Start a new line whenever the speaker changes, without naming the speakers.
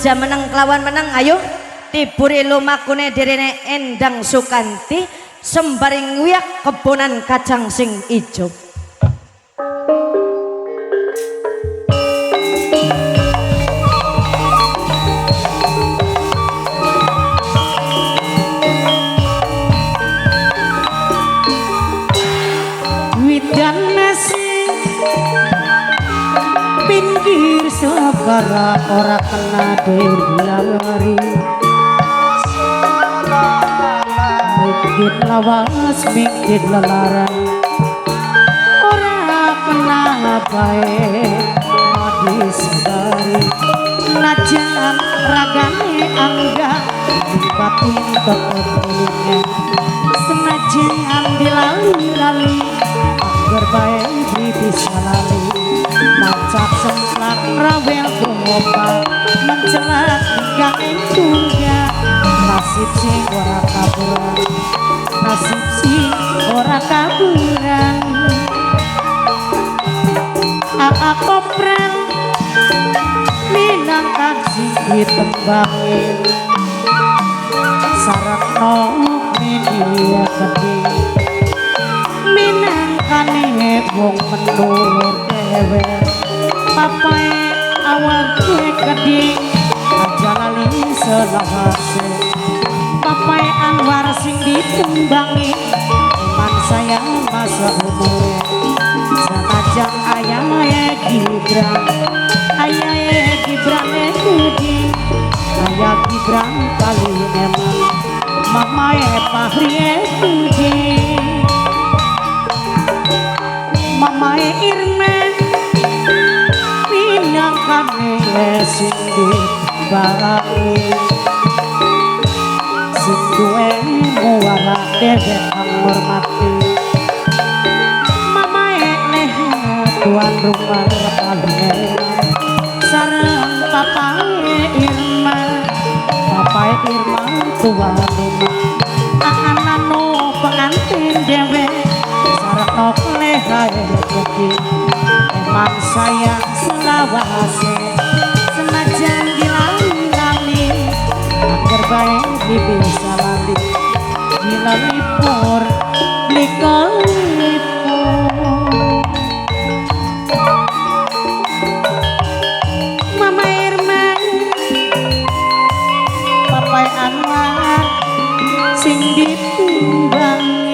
aja meneng kelawan meneng ayo tiburi lumakune direne Endang Sukanti sembaring wiyak kebonan kacang sing ijo.
Widan nasi pinggir segara ora kena dilari mikir lawas mikir lelaran ora kena bae disadari najan ragane angga batin tetep senajan dilali-lali agar bae bisa lali macak semplak rawel gopa mencelat gak entuga nasib sing ora kaburan nasib sing ora kaburan aa kopren minang kaji ditembangin sarakno media gede minang kane wong menur dewe papae awal gede aja lali selawase papae Anwar sing ditembangi iman sayang masa umur senajan ayahe Gibran ayahe Gibran Budi ayah Gibran kali emang mamae Fahri Budi mamae Irma pinangkane sing dibae sing duwe muara dhewe hormati mamae leh tuan rumah kali sareng papae Irma tuan rumah anano pengantin dhewe sareng lehae kopi emang sayang selawase senajan dilali-lali agar baik bisa lali dilalipur likolipur Mama Irma Papai Anwar sing ditunggangi